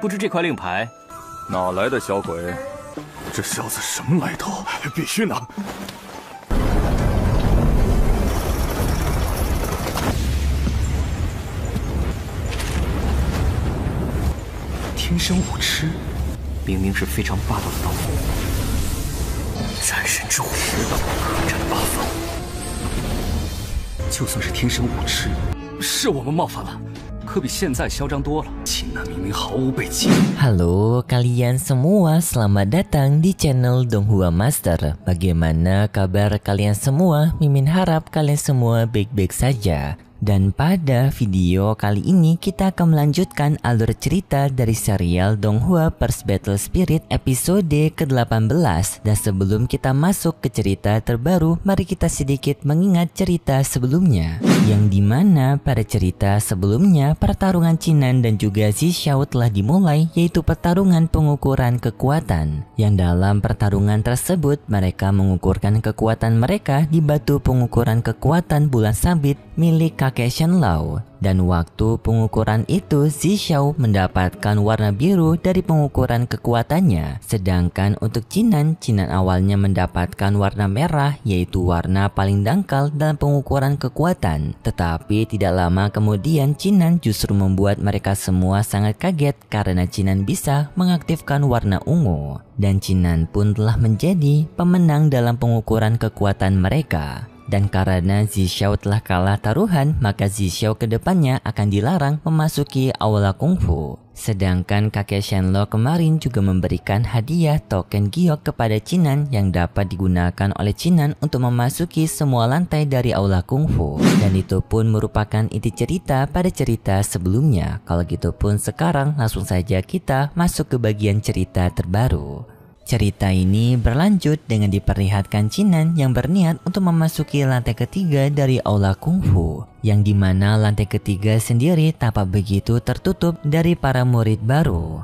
不知这块令牌哪来的小鬼？这小子什么来头？必须拿！天生武痴，明明是非常霸道的刀锋，斩神之虎，可斩八方。就算是天生武痴，是我们冒犯了，可比现在嚣张多了。秦南明明毫无背景。Halo kalian semua, selamat datang di channel Donghua Master. Bagaimana kabar kalian semua? Mimin harap kalian semua baik-baik saja. Dan pada video kali ini kita akan melanjutkan alur cerita dari serial Donghua First Battle Spirit episode ke-18. Dan sebelum kita masuk ke cerita terbaru, mari kita sedikit mengingat cerita sebelumnya. Yang dimana pada cerita sebelumnya pertarungan Qinan dan juga Zixiao telah dimulai, yaitu pertarungan pengukuran kekuatan. Yang dalam pertarungan tersebut mereka mengukurkan kekuatan mereka di batu pengukuran kekuatan bulan sabit milik kakek Shenlao. Dan waktu pengukuran itu Zixiao mendapatkan warna biru dari pengukuran kekuatannya. Sedangkan untuk Qinan awalnya mendapatkan warna merah, yaitu warna paling dangkal dalam pengukuran kekuatan. Tetapi tidak lama kemudian Qinan justru membuat mereka semua sangat kaget karena Qinan bisa mengaktifkan warna ungu. Dan Qinan pun telah menjadi pemenang dalam pengukuran kekuatan mereka. Dan karena Zixiao telah kalah taruhan, maka Zixiao kedepannya akan dilarang memasuki aula kungfu. Sedangkan kakek Shenlao kemarin juga memberikan hadiah token giok kepada Qinan yang dapat digunakan oleh Qinan untuk memasuki semua lantai dari aula kungfu. Dan itu pun merupakan inti cerita pada cerita sebelumnya. Kalau gitu pun sekarang langsung saja kita masuk ke bagian cerita terbaru. Cerita ini berlanjut dengan diperlihatkan Qinan yang berniat untuk memasuki lantai ketiga dari aula kungfu, yang dimana lantai ketiga sendiri tampak begitu tertutup dari para murid baru.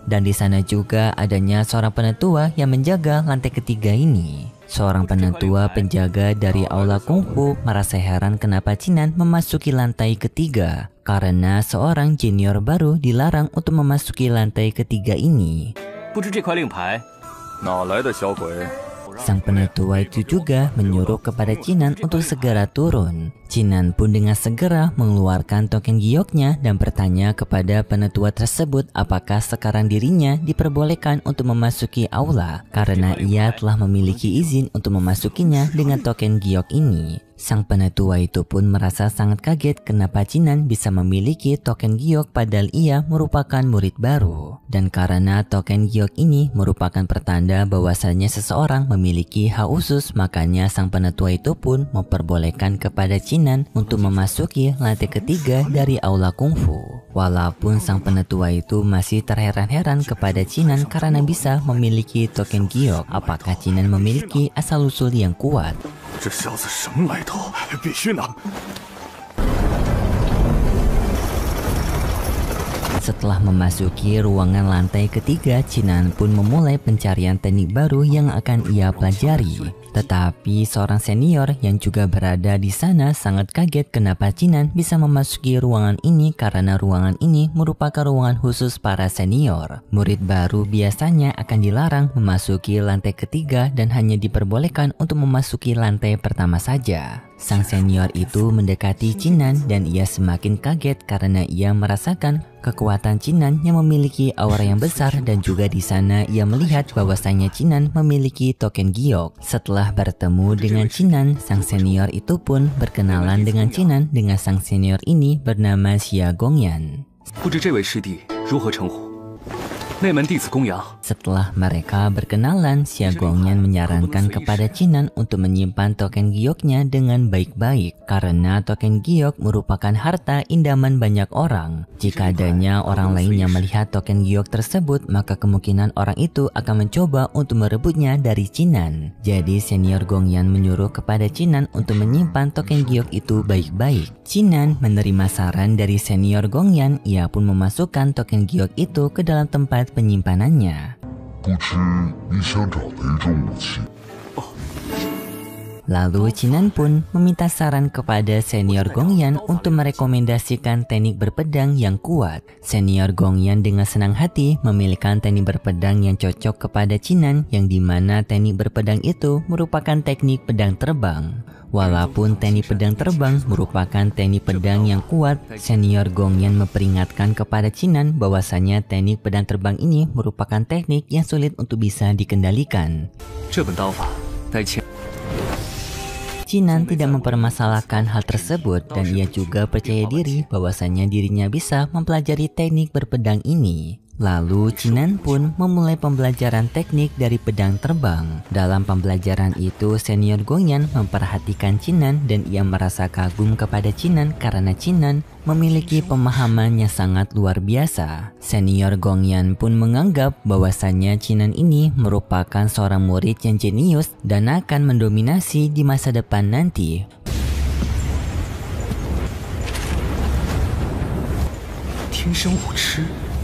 Dan di sana juga adanya seorang penetua yang menjaga lantai ketiga ini. Seorang penetua penjaga dari aula kungfu merasa heran kenapa Qinan memasuki lantai ketiga, karena seorang junior baru dilarang untuk memasuki lantai ketiga ini. Sang penetua itu juga menyuruh kepada Qinan untuk segera turun. Qinan pun dengan segera mengeluarkan token gioknya dan bertanya kepada penetua tersebut apakah sekarang dirinya diperbolehkan untuk memasuki aula, karena ia telah memiliki izin untuk memasukinya dengan token giok ini. Sang penetua itu pun merasa sangat kaget kenapa Qinan bisa memiliki token giok padahal ia merupakan murid baru. Dan karena token giok ini merupakan pertanda bahwasanya seseorang memiliki hak khusus, makanya sang penetua itu pun memperbolehkan kepada Qinan untuk memasuki lantai ketiga dari aula kungfu. Walaupun sang penetua itu masih terheran-heran kepada Qinan karena bisa memiliki token giok, apakah Qinan memiliki asal-usul yang kuat? Setelah memasuki ruangan lantai ketiga, Qinan pun memulai pencarian teknik baru yang akan ia pelajari. Tetapi seorang senior yang juga berada di sana sangat kaget kenapa Qinan bisa memasuki ruangan ini karena ruangan ini merupakan ruangan khusus para senior. Murid baru biasanya akan dilarang memasuki lantai ketiga dan hanya diperbolehkan untuk memasuki lantai pertama saja. Sang senior itu mendekati Qinan dan ia semakin kaget karena ia merasakan kekuatan Qinan yang memiliki aura yang besar dan juga di sana ia melihat bahwasanya Qinan memiliki token giok. Setelah bertemu dengan Qinan, sang senior itu pun berkenalan dengan Qinan dengan sang senior ini bernama Xia Gongyan. Setelah mereka berkenalan, Xia Gongyan menyarankan kepada Qinan untuk menyimpan token gioknya dengan baik-baik karena token giok merupakan harta indaman banyak orang. Jika adanya orang lain yang melihat token giok tersebut, maka kemungkinan orang itu akan mencoba untuk merebutnya dari Qinan. Jadi senior Gongyan menyuruh kepada Qinan untuk menyimpan token giok itu baik-baik. Qinan menerima saran dari senior Gongyan, ia pun memasukkan token giok itu ke dalam tempat penyimpanannya. Lalu Chinan pun meminta saran kepada senior Gongyan untuk merekomendasikan teknik berpedang yang kuat. Senior Gongyan dengan senang hati memilihkan teknik berpedang yang cocok kepada Chinan, yang dimana teknik berpedang itu merupakan teknik pedang terbang. Walaupun teknik pedang terbang merupakan teknik pedang yang kuat, senior Gongyan memperingatkan kepada Chinan bahwasanya teknik pedang terbang ini merupakan teknik yang sulit untuk bisa dikendalikan. Chinan tidak mempermasalahkan hal tersebut dan ia juga percaya diri bahwasanya dirinya bisa mempelajari teknik berpedang ini. Lalu Chinan pun memulai pembelajaran teknik dari pedang terbang. Dalam pembelajaran itu, senior Gongyan memperhatikan Chinan dan ia merasa kagum kepada Chinan karena Chinan memiliki pemahaman yang sangat luar biasa. Senior Gongyan pun menganggap bahwasannya Chinan ini merupakan seorang murid yang jenius dan akan mendominasi di masa depan nanti.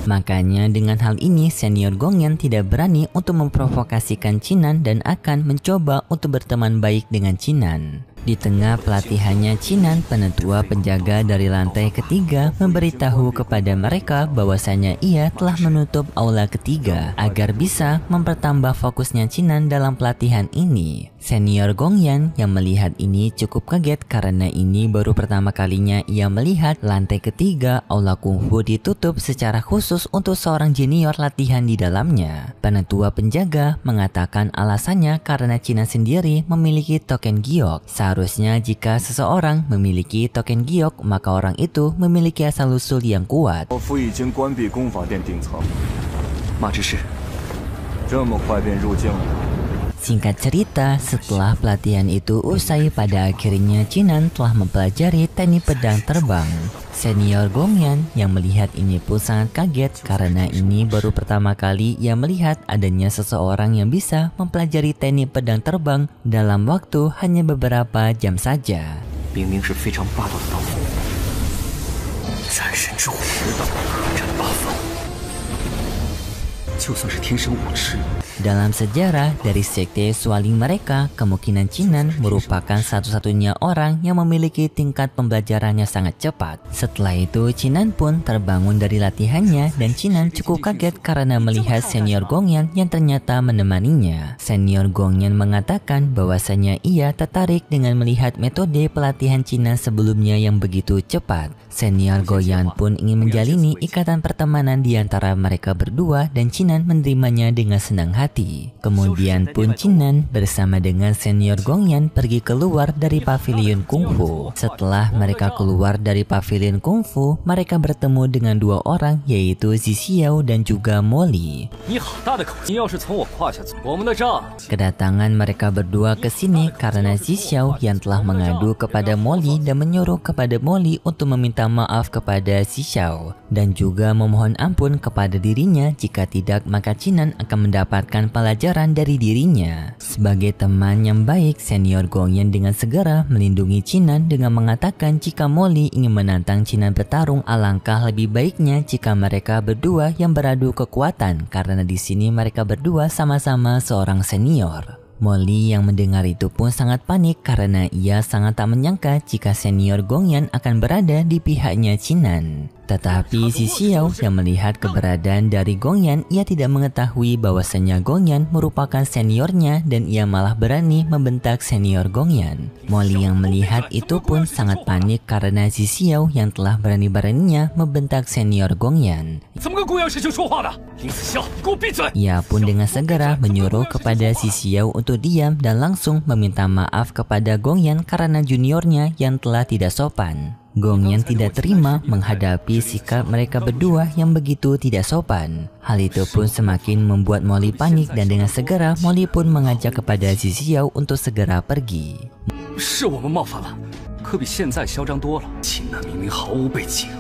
Makanya dengan hal ini senior Gongyan tidak berani untuk memprovokasikan Chinan dan akan mencoba untuk berteman baik dengan Chinan. Di tengah pelatihannya Chinan, penetua penjaga dari lantai ketiga memberitahu kepada mereka bahwasanya ia telah menutup aula ketiga agar bisa mempertambah fokusnya Chinan dalam pelatihan ini. Senior Gongyan yang melihat ini cukup kaget karena ini baru pertama kalinya ia melihat lantai ketiga aula kungfu ditutup secara khusus untuk seorang junior latihan di dalamnya. Penetua penjaga mengatakan alasannya karena Chinan sendiri memiliki token giok. Seharusnya jika seseorang memiliki token giok, maka orang itu memiliki asal-usul yang kuat. Singkat cerita, setelah pelatihan itu usai, pada akhirnya Chinan telah mempelajari teknik pedang terbang. Senior Gongyan yang melihat ini pun sangat kaget karena ini baru pertama kali ia melihat adanya seseorang yang bisa mempelajari teknik pedang terbang dalam waktu hanya beberapa jam saja. Dalam sejarah dari sekte Sualing mereka, kemungkinan Chinan merupakan satu-satunya orang yang memiliki tingkat pembelajarannya sangat cepat. Setelah itu Chinan pun terbangun dari latihannya dan Chinan cukup kaget karena melihat senior Gongyan yang ternyata menemaninya. Senior Gongyan mengatakan bahwasanya ia tertarik dengan melihat metode pelatihan Chinan sebelumnya yang begitu cepat. Senior Gongyan pun ingin menjalini ikatan pertemanan di antara mereka berdua dan Chinan menerimanya dengan senang hati. Kemudian pun Chinan bersama dengan senior Gongyan pergi keluar dari pavilion kungfu. Setelah mereka keluar dari pavilion kungfu, mereka bertemu dengan dua orang, yaitu Zixiao dan juga Molly. Kedatangan mereka berdua ke sini karena Zixiao yang telah mengadu kepada Molly dan menyuruh kepada Molly untuk meminta maaf kepada Zixiao dan juga memohon ampun kepada dirinya, jika tidak maka Chinan akan mendapatkan pelajaran dari dirinya. Sebagai teman yang baik, senior Gongyan dengan segera melindungi Chinan dengan mengatakan jika Molly ingin menantang Chinan bertarung, alangkah lebih baiknya jika mereka berdua yang beradu kekuatan karena di sini mereka berdua sama-sama seorang senior. Molly yang mendengar itu pun sangat panik karena ia sangat tak menyangka jika senior Gongyan akan berada di pihaknya Chinan. Tetapi Zixiao yang melihat keberadaan dari Gongyan, ia tidak mengetahui bahwasanya Gongyan merupakan seniornya dan ia malah berani membentak senior Gongyan. Molly yang melihat itu pun sangat panik karena Zixiao yang telah berani-beraninya membentak senior Gongyan. Ia pun dengan segera menyuruh kepada Zixiao untuk diam dan langsung meminta maaf kepada Gongyan karena juniornya yang telah tidak sopan. Gongyan tidak terima menghadapi sikap mereka berdua yang begitu tidak sopan. Hal itu pun semakin membuat Molly panik dan dengan segera Molly pun mengajak kepada Zixiao untuk segera pergi.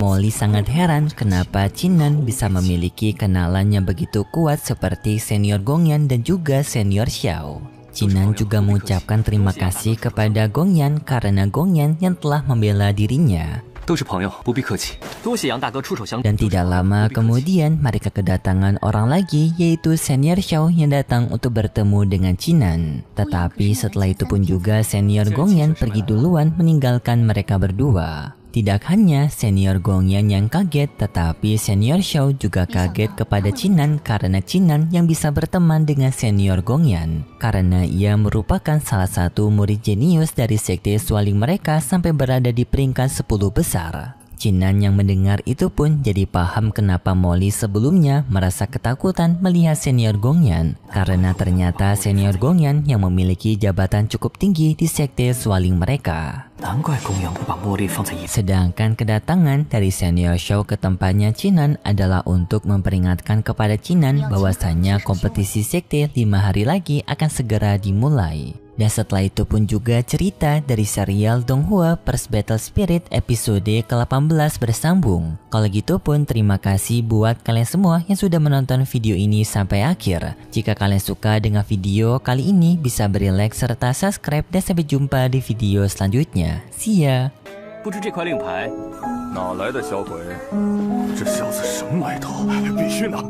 Molly sangat heran kenapa Chinan bisa memiliki kenalan yang begitu kuat seperti senior Gongyan dan juga senior Xiao. Chinan juga mengucapkan terima kasih kepada Gongyan karena Gongyan yang telah membela dirinya. Dan tidak lama kemudian mereka kedatangan orang lagi, yaitu Senior Xiao yang datang untuk bertemu dengan Qinan. Tetapi setelah itu pun juga Senior Gongyan pergi duluan meninggalkan mereka berdua. Tidak hanya Senior Gongyan yang kaget, tetapi Senior Xiao juga kaget kepada Qinan karena Qinan yang bisa berteman dengan Senior Gongyan. Karena ia merupakan salah satu murid jenius dari sekte Sualing mereka sampai berada di peringkat 10 besar. Qinan yang mendengar itu pun jadi paham kenapa Molly sebelumnya merasa ketakutan melihat Senior Gongyan. Karena ternyata Senior Gongyan yang memiliki jabatan cukup tinggi di sekte Sualing mereka. Sedangkan kedatangan dari Senior Xiao ke tempatnya Qinan adalah untuk memperingatkan kepada Qinan bahwasanya kompetisi sekte 5 hari lagi akan segera dimulai. Dan setelah itu pun juga cerita dari serial Donghua First Battle Spirit episode ke-18 bersambung. Kalau gitu pun terima kasih buat kalian semua yang sudah menonton video ini sampai akhir. Jika kalian suka dengan video kali ini bisa beri like serta subscribe dan sampai jumpa di video selanjutnya. See ya! 不知这块令牌哪来的小鬼？这小子什么来头？必须拿！